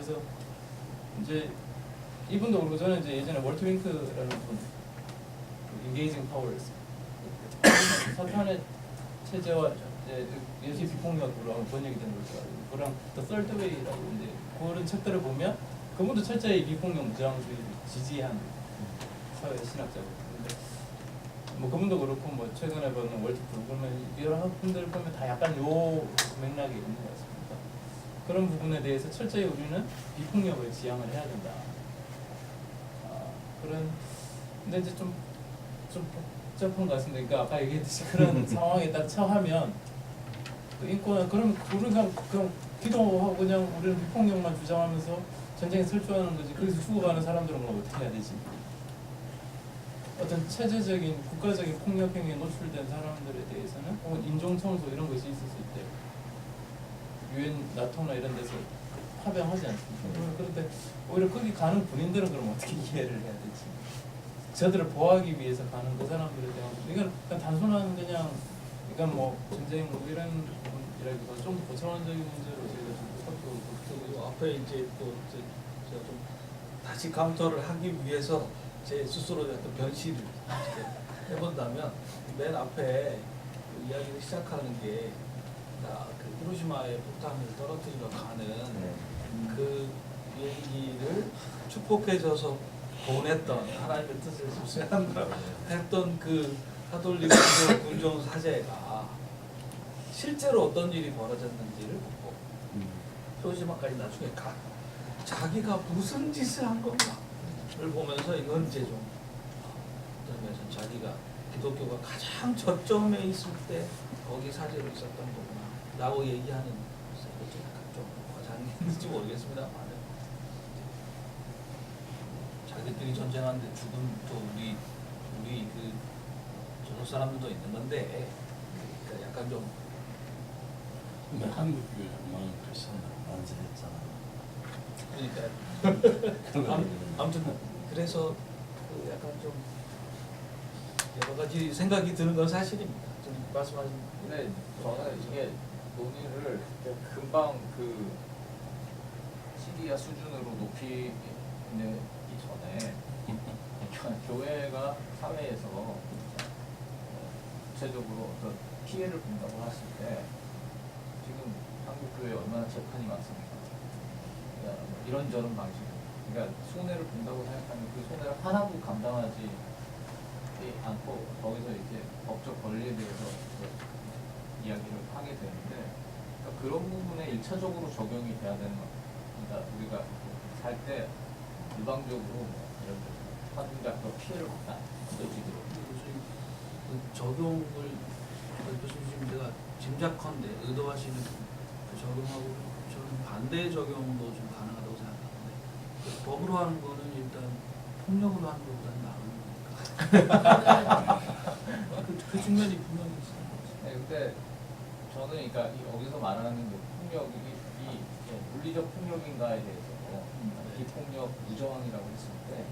그래서 이제 이분도 그러고 저는 이제 예전에 월트 윙크라는 분 인게이징 파워였어요. 사탄의 체제와 이제 예시 비폭력으로 번역이 된 거죠. 그랑 The Third Way라고 이제 그런 책들을 보면 그분도 철저히 비폭력 무장주의를 지지한 사회 신학자거든요. 근데 뭐 그분도 그렇고 뭐 최근에 보는 월트 브루그만 여러 분들 보면 다 약간 요 맥락이 있는 것 같습니다. 그런 부분에 대해서 철저히 우리는 비폭력을 지향을 해야 된다. 그런 근데 이제 좀 복잡한 것 같습니다. 그러니까 아까 얘기했듯이 그런 상황에 딱 처하면 그 인권 그럼 우리가 그냥 기도하고 그냥 우리는 비폭력만 주장하면서 전쟁에 설주하는 거지. 그래서 죽어가는 사람들은 뭐 어떻게 해야 되지? 어떤 체제적인 국가적인 폭력 행위에 노출된 사람들에 대해서는 혹은 인종 청소 이런 것이 있었을 때 유엔 나토나 이런 데서 파병하지 않습니까? 그런데 오히려 거기 가는 군인들은 그럼 어떻게 이해를 해야 되지? 저들을 보호하기 위해서 가는 그 사람들에 대한 이건 단순한 그냥 이건 뭐 전쟁 뭐 이런 부분이라기보다 좀 더 고차원적인 문제로 저희가 좀 앞에 이제 또 제가 좀 다시 카운터를 하기 위해서 제 스스로 어떤 변신을 해본다면 맨 앞에 그 이야기를 시작하는 게 그 히로시마의 폭탄을 떨어뜨리러 가는 그 비행기를 축복해줘서 보냈던 하나님의 뜻을 수행한다 했던 그 가톨릭 군종 사제가 실제로 어떤 일이 벌어졌는지를 보고 히로시마까지 나중에 가 자기가 무슨 짓을 한 건가를 보면서 이건 이제 좀 어떤 면에서 자기가 기독교가 가장 저점에 있을 때 거기 사제로 있었던 거구나 라고 얘기하는 좀 과장인지 모르겠습니다만 자기들이 전쟁하는데 죽은 또 우리 그 저쪽 사람들도 있는 건데 그러니까 약간 좀 한국교회 만 크리스천을 완전했잖아. 그러니까 아무튼 그래서 그 약간 좀 여러 가지 생각이 드는 건 사실입니다. 좀 말씀하신. 근데 저는 이게 논의를 금방 그 시리아 수준으로 높이기 전에 교회가 사회에서 구체적으로 어떤 피해를 본다고 했을 때 지금 한국 교회에 얼마나 재판이 많습니까? 그러니까 이런저런 방식, 그러니까 손해를 본다고 생각하면 그 손해를 하나도 감당하지 않고 거기서 이제 법적 권리에 대해서 이야기를 하게 되는데 그러니까 그런 부분에 일차적으로 적용이 돼야 되는 겁니다. 우리가 살 때 일방적으로 이런 환경적 피해를 받다 의지대로 그 적용을 교수님 제가 짐작컨대 의도하시는 그 적용하고 저는 반대 적용도 좀 가능하다고 생각하는데 그 법으로 하는 거는 일단 폭력으로 하는 것보다는 나으니까 그 측면이 분명히 있어요. 네, 근데 저는 그러니까 여기서 말하는 그 폭력이 물리적 폭력인가에 대해서 비폭력 무저항이라고 했을 때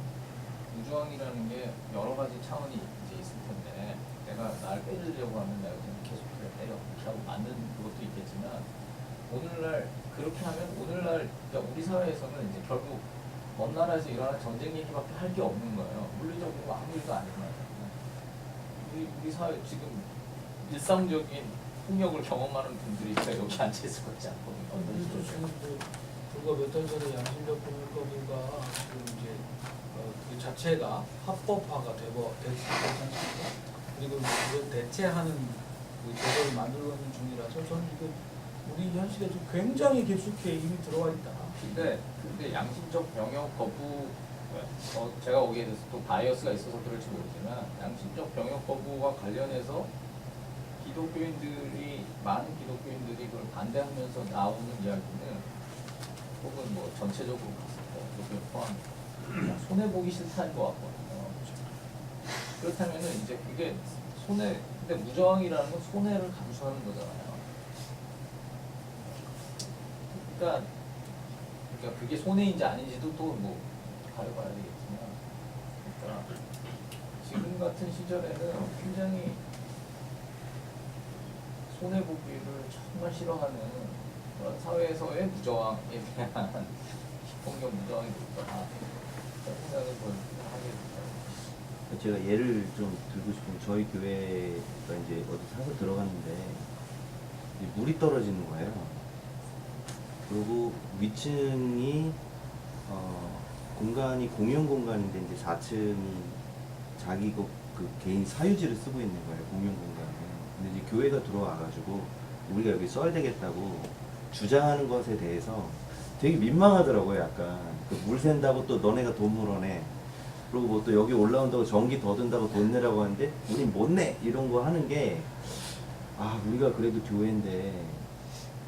무저항이라는 게 여러 가지 차원이 이제 있을 텐데 내가 날 때리려고 하면 내가 그냥 계속 그래 때려 이렇게 하고 맞는 그것도 있겠지만 오늘날 그렇게 하면 오늘날 그러니까 우리 사회에서는 이제 결국 먼 나라에서 일어나는 전쟁 얘기밖에 할 게 없는 거예요. 물리적으로 아무 일도 안 일어나요. 우리 사회 지금 일상적인 폭력을 경험하는 분들이 여기 앉아 있을 것 같지 않거든요. 불과 몇 달 전에 양심적 폭력 거부가 지금 이제 그 자체가 합법화가 됐지 않습니까? 그리고 그걸 대체하는 그 제도를 만들고 있는 중이라서 저는 이거 우리 현실에 좀 굉장히 깊숙이 이미 들어와 있다. 근데 양심적 병역 거부 제가 거기에 대해서 또 바이어스가 있어서 그럴지 모르지만 양심적 병역 거부와 관련해서 많은 기독교인들이 그걸 반대하면서 나오는 이야기는 혹은 뭐 전체적으로 봤을 때 기독교 포함 손해 보기 싫다는 것 같거든요. 그렇다면은 이제 그게 근데 무저항이라는 건 손해를 감수하는 거잖아요. 그러니까 그게 손해인지 아닌지도 또 뭐 가려봐야 되겠지만, 그러니까 지금 같은 시절에는 굉장히 손해 보기를 정말 싫어하는 그런 사회에서의 무저항에 대한 비폭력 무저항이 높다 그런 생각을 하게 됩니다. 제가 예를 좀 들고 싶은 저희 교회가 이제 어디 사서 들어갔는데 이제 물이 떨어지는 거예요. 그리고 위층이 공간이 공용 공간인데 이제 4층이 자기 그 개인 사유지를 쓰고 있는 거예요. 공용 공간을. 근데 이제 교회가 들어와가지고 우리가 여기 써야 되겠다고 주장하는 것에 대해서 되게 민망하더라고요. 약간 물 샌다고 또 너네가 돈 물어내. 그리고 뭐 또 여기 올라온다고 전기 더 든다고 돈 내라고 하는데 우린 못 내! 이런 거 하는 게 우리가 그래도 교회인데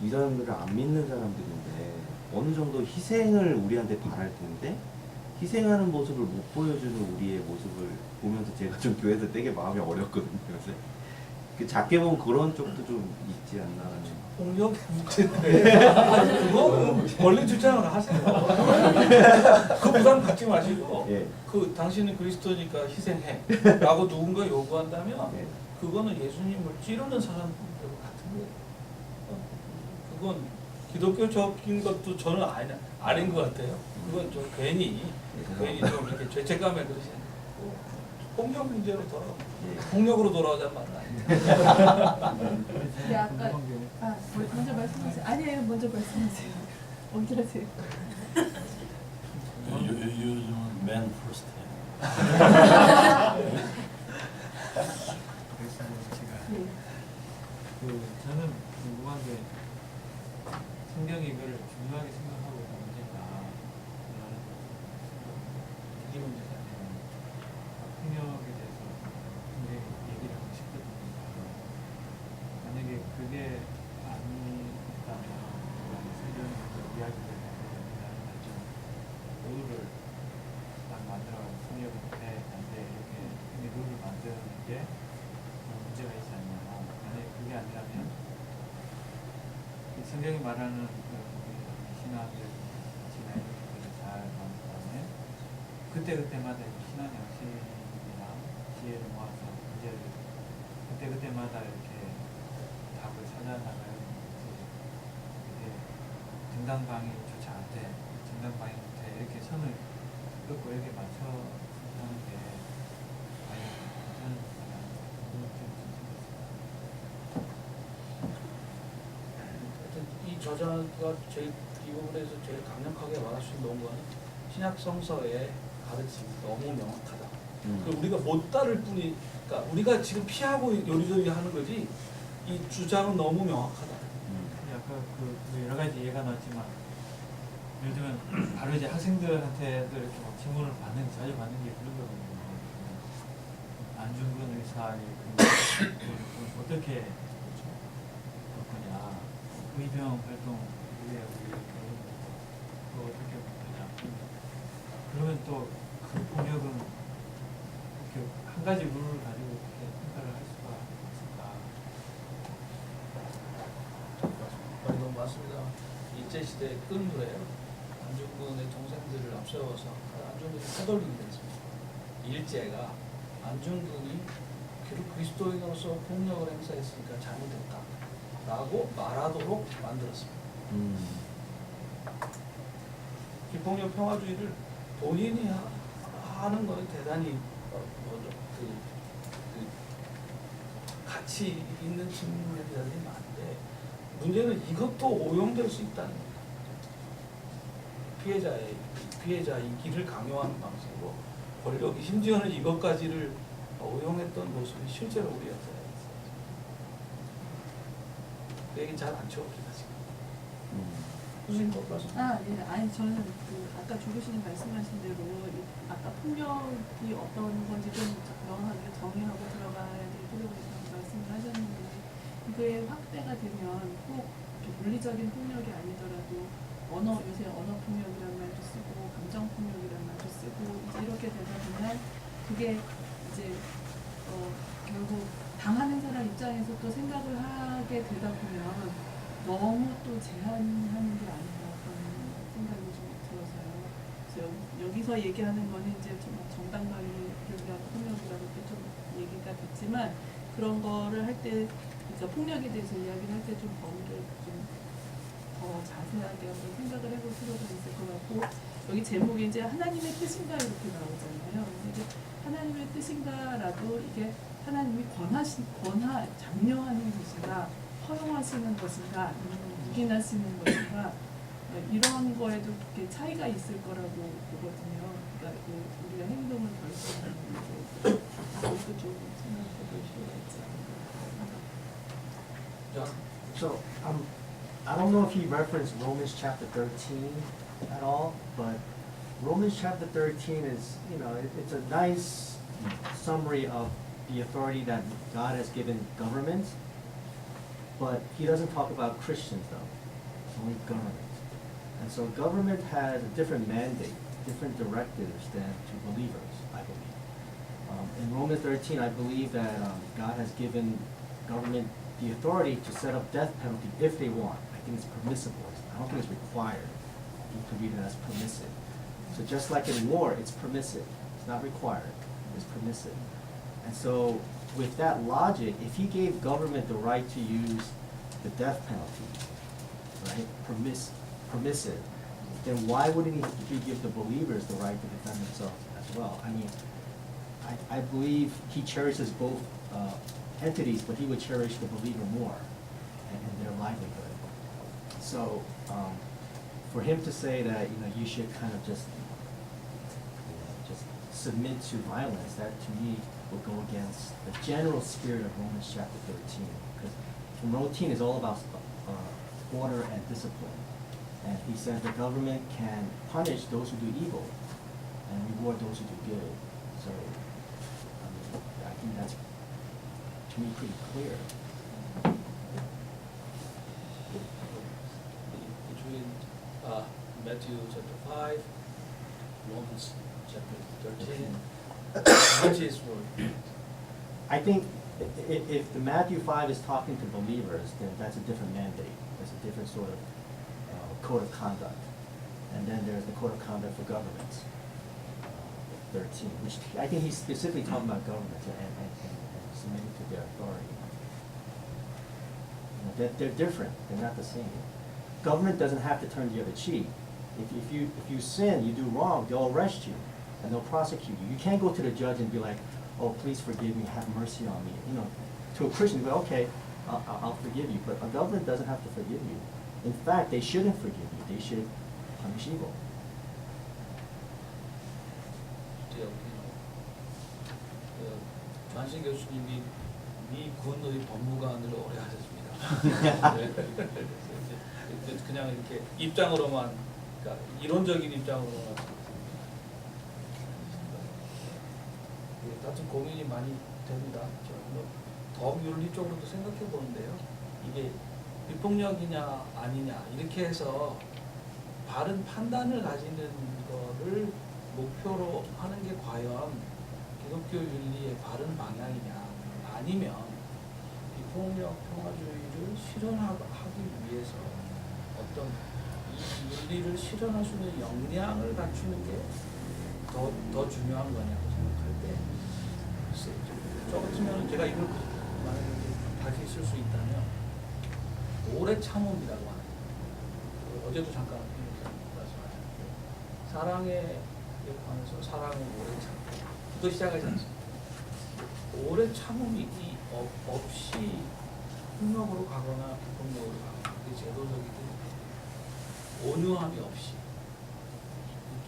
이 사람들을 안 믿는 사람들인데 어느 정도 희생을 우리한테 바랄 텐데 희생하는 모습을 못 보여주는 우리의 모습을 보면서 제가 좀 교회에서 되게 마음이 어렵거든요. 요새 작게 보면 그런 쪽도 좀 있지 않나 하는. 폭력의 문제인데 그거 원래 주장을 하세요. 그 부담 갖지 마시고 예. 그 당신은 그리스도니까 희생해 라고 누군가 요구한다면 예. 그거는 예수님을 찌르는 사람 같은 거예요. 그건 기독교적인 것도 저는 아닌 것 같아요. 그건 좀 괜히 좀 이렇게 죄책감에 그러시는 거고 폭력 문제로 폭력으로 돌아오자는 말은 아니에요. 네, 아까 먼저 말씀하세요. 아니에요, 먼저 말씀하세요. 먼저 하세요. 요즘은 맨 퍼스트. 네. 저는 궁금한 게 성경이 이걸 중요하게 생각하고 있는 문제가 이 문제가 폭력에 대해서 굉장히 얘기를 하고 싶거든요. 만약에 그게 아니다면 성경이 이야기를 하는 좀 룰을 딱 만들어가지고 폭력을 안돼 이렇게 룰을 만드는 게 문제가 있지 않냐. 만약에 그게 아니라면 성경이 말하는 신앙을 지나 이런 것들을 잘 만든 다음에 그때그때마다 신앙 양식이나 지혜를 모아서 문제를 그때그때마다 이렇게 답을 찾아나가야 이게 정당방위 좋지 않대 정당방위 못해 이렇게 선을 긋고 이렇게 맞춰 하는 게 많이 괜찮은 이 저자가 이 부분에서 제일 강력하게 말할 수 있는 논거는 신약 성서의 가르침이 너무 명확하다. 그 우리가 못 따를 뿐이, 그러니까 우리가 지금 피하고 요리조리 하는 거지 이 주장은 너무 명확하다. 아까 그 여러 가지 예가 나왔지만 예를 들면 바로 이제 학생들한테도 이렇게 막 질문을 자주 받는 게 그런 거거든요. 안중근 의사의 그 어떻게 볼 거냐, 의병 활동 왜 우리 그거 어떻게 볼 거냐. 그러면 또 그 폭력은 이렇게 한 가지 룰을 가지고 이렇게 평가를 할 수가 있을까? 너무 맞습니다. 일제시대의 끈물이에요. 안중근의 동생들을 앞세워서 안중근이 사돌리게 됐습니다. 일제가 안중근이 그리스도인으로서 폭력을 행사했으니까 잘못했다 라고 말하도록 만들었습니다. 비폭력 평화주의를 본인이 하는 건 대단히 가치 있는 측면들이 많은데 문제는 이것도 오용될 수 있다는 거예요. 피해자의 길을 강요하는 방식으로 권력이 심지어는 이것까지를 오용했던 모습이 실제로 우리 역사에 있어요. 그 얘기는 잘 안 채워집니다 지금. 무슨 것 같습니다. 예. 아니 저는 아까 조교수님 말씀하신 대로 아까 폭력이 어떤 건지 좀 명확하게 정의하고 들어가야 될 필요가 있다고 말씀을 하셨는데 그게 확대가 되면 꼭 물리적인 폭력이 아니더라도 요새 언어 폭력이라는 말도 쓰고 감정 폭력이라는 말도 쓰고 이제 이렇게 되다 보면 그게 이제 결국 당하는 사람 입장에서 또 생각을 하게 되다 보면 너무 또 제한하는 게 아닌가 그런 생각이 좀 들어서요. 그래서 여기서 얘기하는 거는 이제 정당방위라고 폭력이라고 이렇게 좀 얘기가 됐지만 그런 거를 할 때 그러니까 폭력에 대해서 이야기를 할 때 좀 범위를 좀 더 자세하게 한번 생각을 해볼 필요가 있을 것 같고 여기 제목이 이제 하나님의 뜻인가 이렇게 나오잖아요. 근데 이제 하나님의 뜻인가라도 이게 하나님이 장려하는 것인가, 허용하시는 것인가, 아니면 묵인하시는 것인가, 이런 거에도 이렇게 차이가 있을 거라고 보거든요. 그러니까 우리가 행동을 결정하는 게 그것도 좀 생각해 볼 필요가 있지 않을까. 자, So, I don't know if he referenced Romans chapter 13 at all, but Romans chapter 13 is, it's a nice summary of the authority that God has given governments, but he doesn't talk about Christians though, only government. And so government has a different mandate, different directives than to believers, I believe. In Romans 13, I believe that God has given government the authority to set up death penalty if they want. I think it's permissible. I don't think it's required. You could read it as permissive. So just like in war, it's permissive. It's not required. It's permissive. And so with that logic, if he gave government the right to use the death penalty, right, permissive, then why wouldn't he give the believers the right to defend themselves as well? I mean, I believe he cherishes both entities, but he would cherish the believer more and their livelihood. So for him to say that you should kind of just submit to violence, that to me will go against the general spirit of Romans chapter 13, because Romans 13 is all about order and discipline, and he says the government can punish those who do evil and reward those who do good. So I think that's to me pretty clear. Between Matthew chapter 5, Romans chapter 13, which is for I think if the Matthew 5 is talking to believers, then that's a different mandate. That's a different sort of code of conduct. And then there's the code of conduct for governments, 13, which I think he's specifically talking about governments and submitting to their authority. They're different. They're not the same. Government doesn't have to turn the other cheek. If you sin, you do wrong, they'll arrest you and they'll prosecute you. You can't go to the judge and be like, "Oh, please forgive me, have mercy on me." To a Christian, well, okay, I'll forgive you. But a government doesn't have to forgive you. In fact, they shouldn't forgive you. They should punish evil. 전신 교수님이 미 군의 법무관을 오래 하셨습니다. 네. 그래서 그냥 이렇게 입장으로만, 그러니까 이론적인 입장으로만 하여튼 고민이 많이 됩니다. 더 윤리 쪽으로도 생각해 보는데요. 이게 비폭력이냐 아니냐 이렇게 해서 바른 판단을 가지는 거를 목표로 하는 게 과연 기독교 윤리의 바른 방향이냐, 아니면 비폭력 평화주의를 실현하기 위해서 어떤 이 윤리를 실현할 수 있는 역량을 갖추는 게 더 중요한 거냐고 생각할 때, 글쎄, 저 같으면 제가 이걸 만약에 다시 쓸 수 있다면 오래 참음이라고 하는 거예요. 어제도 잠깐 말씀하셨는데, 사랑에 관해서 사랑을 오래 참고 또 시작하지 않습니다. 오래 참음이 없이 폭력으로 가거나 비폭력으로 가거나, 그게 제도적이든 온유함이 없이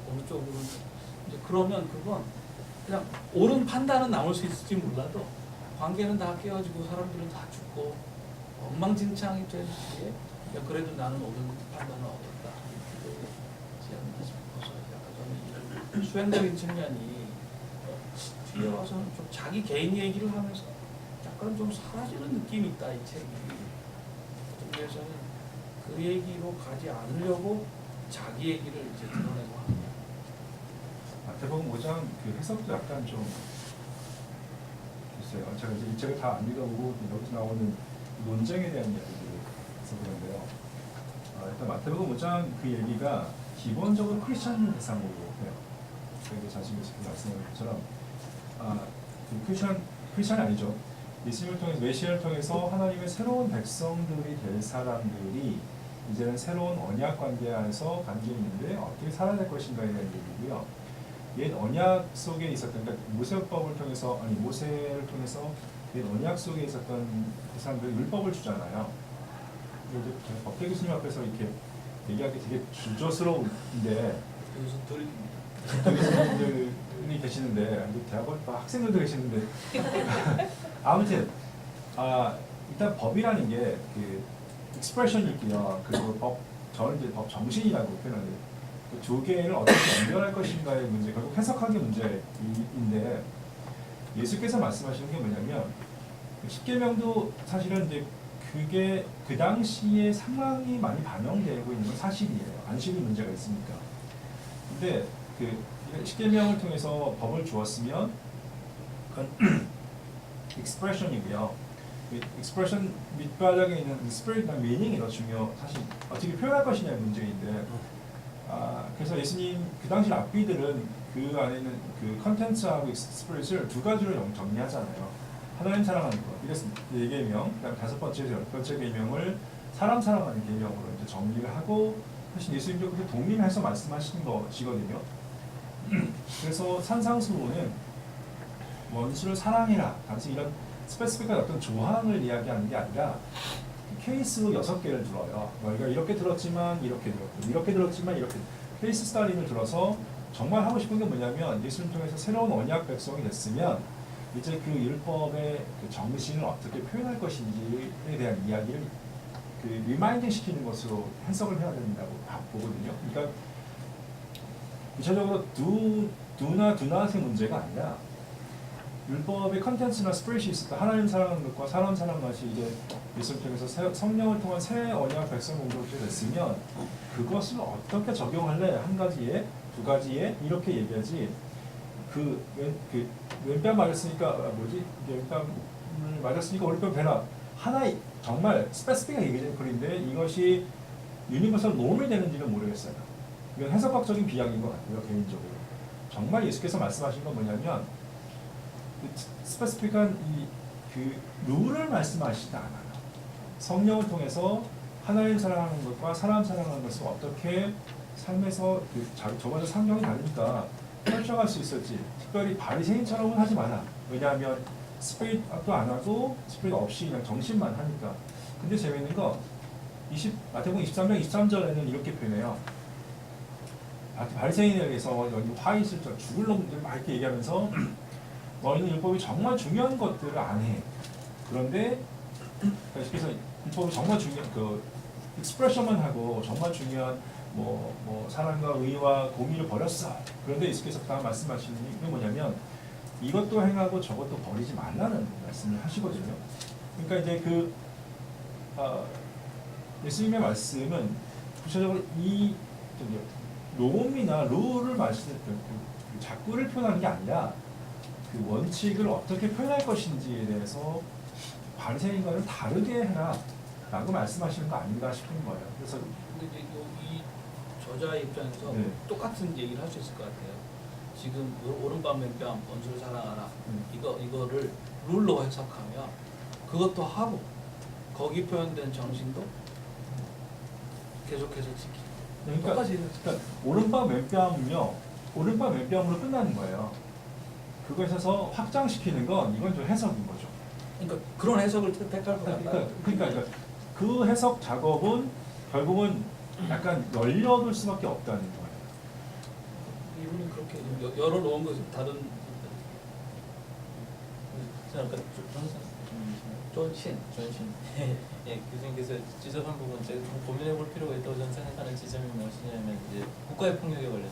어느 쪽으로는 이제 그러면 그건 그냥 옳은 판단은 나올 수 있을지 몰라도 관계는 다 깨어지고 사람들은 다 죽고 엉망진창이 된 뒤에 그래도 나는 옳은 판단을 얻었다 이렇게 않나 싶어서 약간 저는 수행적인 측면이 뒤에 와서는 좀 자기 개인 얘기를 하면서 약간 좀 사라지는 느낌이 있다, 이 책이. 어떤 면에서는 그 얘기로 가지 않으려고 자기 얘기를 이제 드러내고 합니다. 마태복음 5장 그 해석도 약간 좀 글쎄요. 제가 이제 이 책을 다 안 읽어보고 여기서 나오는 논쟁에 대한 이야기를 해서 그런데요. 일단 마태복음 5장 그 얘기가 기본적으로 크리스찬 대상으로 해요. 저희도 자신있게 말씀하신 것처럼 크리스찬이 아니죠. 예수님을 통해서 메시아를 통해서 하나님의 새로운 백성들이 될 사람들이 이제는 새로운 언약 관계 안에서 관계에 있는데 어떻게 살아야 될 것인가에 대한 얘기고요. 옛 언약 속에 있었던, 그러니까 모세법을 통해서, 아니 모세를 통해서 옛 언약 속에 있었던 그 사람들이 율법을 주잖아요. 이제 법대 교수님 앞에서 이렇게 얘기하기 되게 주저스러운데 여기서 드립니다. 교수님들이 계시는데, 대학원 학생들도 계시는데 아무튼 일단 법이라는 게 그 익스프레션이 있고요. 그리고 저는 이제 법 정신이라고 표현하는데 그 두 개를 어떻게 연결할 것인가의 문제, 결국 해석하기 문제인데 예수께서 말씀하시는 게 뭐냐면 십계명도 사실은 이제 그게 그 당시의 상황이 많이 반영되고 있는 건 사실이에요. 안식일 문제가 있으니까. 근데 그 십계명을 통해서 법을 주었으면 그건 익스프레션이고요. 익스프레션 밑바닥에 있는 스피릿과 미닝이 더 사실 어떻게 표현할 것이냐의 문제인데, 그래서 예수님 그 당시 랍비들은 그 안에 있는 그 컨텐츠하고 스피릿을 두 가지로 정리하잖아요. 하나님 사랑하는 것, 이래서 4계명, 그다음 5번째, 10번째 계명을 사람 사랑하는 계명으로 이제 정리를 하고, 사실 예수님도 그렇게 동림해서 말씀하시는 것이거든요. 그래서 산상수훈은 원수를 사랑해라, 단지 이런 스페시픽한 어떤 조항을 이야기하는 게 아니라 케이스로 6개를 들어요. 너희가 이렇게 들었지만 이렇게 들었고, 이렇게 들었지만 이렇게, 케이스 스타일링을 들어서 정말 하고 싶은 게 뭐냐면 예수님 통해서 새로운 언약 백성이 됐으면 이제 그 율법의 그 정신을 어떻게 표현할 것인지에 대한 이야기를 그 리마인딩 시키는 것으로 해석을 해야 된다고 보거든요. 그러니까 구체적으로 두나 두낫의 문제가 아니라 율법의 컨텐츠나 스피릿이 있을 때 하나님 사랑하는 것과 사람 사랑하는 것이 이제 예수를 통해서 성령을 통한 새 언약 백성 공동체 됐으면 그것을 어떻게 적용할래? 한 가지에, 두 가지에 이렇게 얘기하지. 그 왼뺨 맞았으니까 왼뺨을 맞았으니까 오른뺨 베라. 하나의 정말 스페시픽하게 얘기하는 글인데 이것이 유니버설 놈이 되는지는 모르겠어요. 이건 해석학적인 비약인 것 같고요, 개인적으로. 정말 예수께서 말씀하신 건 뭐냐면 스페시픽한 그 룰을 말씀하시지 않아요. 성령을 통해서 하나님 사랑하는 것과 사람 사랑하는 것을 어떻게 삶에서 저마다 상경이 다르니까 펼쳐갈 수 있을지, 특별히 바리새인처럼은 하지 마라. 왜냐하면 스피릿도 안 하고 스피릿 없이 그냥 정신만 하니까. 근데 재미있는 거 마태복음 23장 23절에는 이렇게 표현해요. 바리새인에 의해서 여기 화 있을 줄 죽을 놈들 막 이렇게 얘기하면서 너희는 율법이 정말 중요한 것들을 안 해. 그런데 그래서 율법이 정말 중요한 그 익스프레션만 하고 정말 중요한 뭐 사랑과 의와 공의를 버렸어. 그런데 예수께서 다음 말씀하시는 게 뭐냐면 이것도 행하고 저것도 버리지 말라는 말씀을 하시거든요. 그러니까 이제 예수님의 말씀은 구체적으로 이 놈이나 룰을 말씀을 그 작구를 표현하는 게 아니라 그 원칙을 어떻게 표현할 것인지에 대해서 바리새인과는 다르게 해라 라고 말씀하시는 거 아닌가 싶은 거예요. 그래서 근데 이제 이 저자의 입장에서 네. 똑같은 얘기를 할 수 있을 것 같아요. 지금 오른밤 왼뺨 원수를 사랑하라. 이거를 룰로 해석하면 그것도 하고 거기 표현된 정신도 계속해서 지키고. 그러니까 오른밤 왼뺨은요, 오른밤 왼뺨으로 끝나는 거예요. 그거에 있어서 확장시키는 건 이건 좀 해석인 거죠. 그러니까 그런 해석을 택할 것 같아요. 그러니까 그 해석 작업은 결국은 약간 열려둘 수밖에 없다는 거예요. 이분이 그렇게 열어놓은 것이 다른 아까 존신. 예, 교수님께서 지적한 부분 제가 좀 고민해볼 필요가 있다고 저는 생각하는 지점이 무엇이냐면 이제 국가의 폭력에 관련된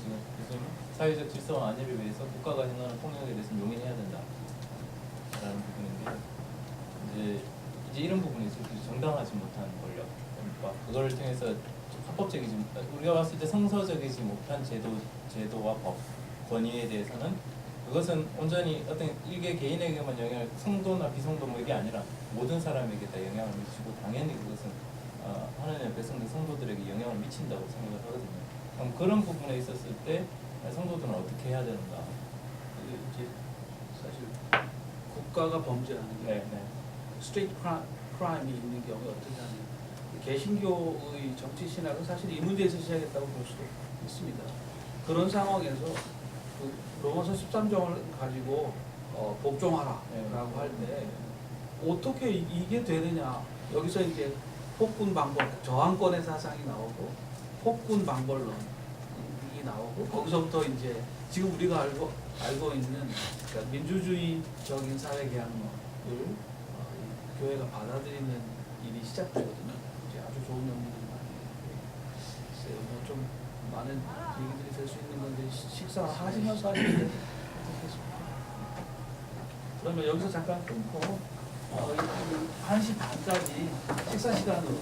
지금 교수님 사회적 질서와 안위를 위해서 국가가 행하는 폭력에 대해서 용인해야 된다라는 부분인데 이제 이런 부분이 있어요. 정당하지 못한 권력, 그러니까 그거를 통해서 합법적이지 우리가 봤을 때 성서적이지 못한 제도와 법 권위에 대해서는 그것은 온전히 어떤 일개 개인에게만 영향을, 성도나 비성도 뭐 이게 아니라 모든 사람에게 다 영향을 미치고 당연히 그것은 하나님의 백성들 성도들에게 영향을 미친다고 생각을 하거든요. 그럼 그런 부분에 있었을 때 성도들은 어떻게 해야 되는가? 이제 사실 국가가 범죄하는 게 스트레이트 크라임이 있는 경우에 어떻게 하냐. 개신교의 정치 신학은 사실 이 문제에서 시작했다고 볼 수도 있습니다. 그런 상황에서 그 로마서 13장을 가지고 복종하라라고 할 때 어떻게 이게 되느냐? 여기서 이제 폭군 방벌, 저항권의 사상이 나오고 폭군 방벌론이 나오고 거기서부터 이제 지금 우리가 알고 있는 그러니까 민주주의적인 사회 개혁을 교회가 받아들이는 일이 시작되거든요. 이제 아주 좋은 영향들이 많이 있어요. 뭐좀 많은 얘기들이 될 수 있는 건데 식사하시면서 하시는데 어떻겠습니까? 그러면 여기서 잠깐 끊고 1시 반까지 식사 시간으로